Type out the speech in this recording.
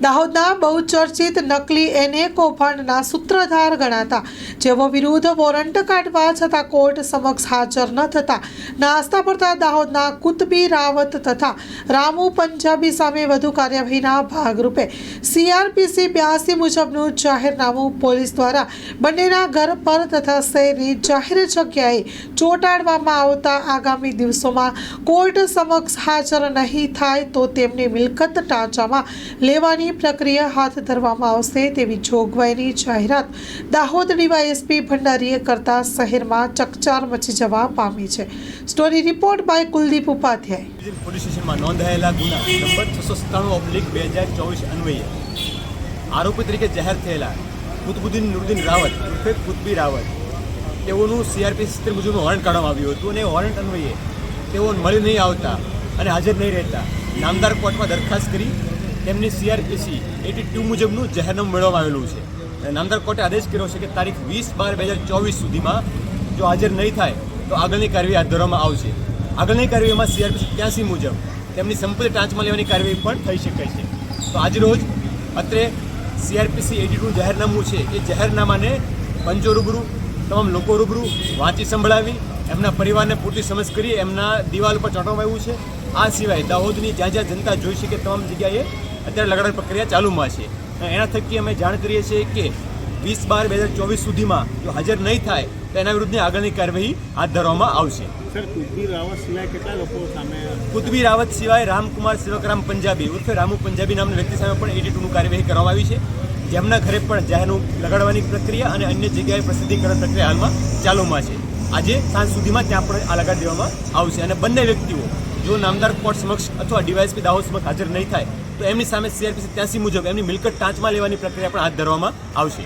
દાહોદના બહુચર્ચિત નકલી એને કૌભાંડના સૂત્રધાર ગણાતા જેઓ વિરુદ્ધ વોરંટ કાઢવા છતાં કોર્ટ સમક્ષ હાજર ન થતા નાસ્તા પડતા દાહોદના કુતબી રાવત તથા રામુ પંજાબી સામે વધુ કાર્યવાહીના ભાગરૂપે CRPC 82 મુજબનું જાહેરનામું પોલીસ દ્વારા બંનેના ઘર પર તથા શહેરની જાહેર જગ્યાએ ચોંટાડવામાં આવતા આગામી દિવસોમાં કોર્ટ સમક્ષ હાજર નહીં થાય તો તેમની મિલકત ટાંચામાં લેવાની પ્રક્રિયા હાથ ધરવામાં આવશે તેવી જોગવાઈની જાહેરાત દાહોદ ડીવાયએસપી ભંડારીએ કરતા શહેરમાં ચકચાર મચી જવા પામી છે। Story report by Kuldeep Upadhyay. Police સ્ટેશનમાં નોંધાયેલા ગુના નંબર 697/2024 અન્વયે આરોપી તરીકે જાહેર થયેલા કુતબુદ્દીન નુરુદ્દીન રાવત ઉર્ફે કુતબી રાવત તેઓનું CRPC 70 મુજબનું વોરંટ કાઢવામાં આવ્યું હતું અને વોરંટ અન્વયે તેઓ મળી નહીં આવતા અને હાજર નહીં રહેતા નામદાર કોર્ટમાં દરખાસ્ત કરી તેમની CRPC 82 મુજબનું જાહેરનામું મેળવવામાં આવેલું છે અને નામદાર કોર્ટે આદેશ કર્યો છે કે તારીખ 20/12/2024 સુધીમાં જો હાજર નહીં થાય તો આગળની કાર્યવાહી હાથ ધરવામાં આવશે। આગળની કાર્યવાહીમાં CRPC 83 મુજબ તેમની સંપત્તિ ટાંચમાં લેવાની કાર્યવાહી પણ થઈ શકે છે। તો આજરોજ અત્રે CRPC 82 જાહેરનામું છે એ જાહેરનામાને પંચો રૂબરૂ તમામ લોકો રૂબરૂ વાંચી સંભળાવી એમના પરિવારને પૂરતી સમજ કરી એમના દિવાલ પર ચોંટવામાં આવ્યું છે। આ સિવાય દાહોદની જ્યાં જ્યાં જનતા જોઈ શકે તમામ જગ્યાએ અત્યારે લગાડવાની પ્રક્રિયા ચાલુમાં છે। એના થકી અમે જાણ કરીએ છીએ કે 20/12/2024 સુધીમાં જો હાજર નહીં થાય તો એના વિરુદ્ધની આગળની કાર્યવાહી હાથ ધરવામાં આવશે। સર, કુતબી રાવત સિવાય કેટલા લોકો સામે? કુતબી રાવત સિવાય રામકુમાર સેવકરામ પંજાબી ઉર્ફે રામુ પંજાબી નામના વ્યક્તિ સામે પણ 82નું કાર્યવાહી કરવામાં આવી છે, જેમના ઘરે પણ જાહેરનું લગાડવાની પ્રક્રિયા અને અન્ય જગ્યાએ પ્રસિદ્ધિકરણ પ્રક્રિયા હાલમાં ચાલુમાં છે। આજે સાંજ સુધીમાં ત્યાં પણ આ લગાડી દેવામાં આવશે અને બંને વ્યક્તિઓ જો નામદાર કોર્ટ સમક્ષ અથવા ડીવાયએસપી દાહોદ સમક્ષ હાજર નહીં થાય તો એમની સામે CRPC 83 મુજબ એમની મિલકત ટાંચમાં લેવાની પ્રક્રિયા પણ હાથ ધરવામાં આવશે।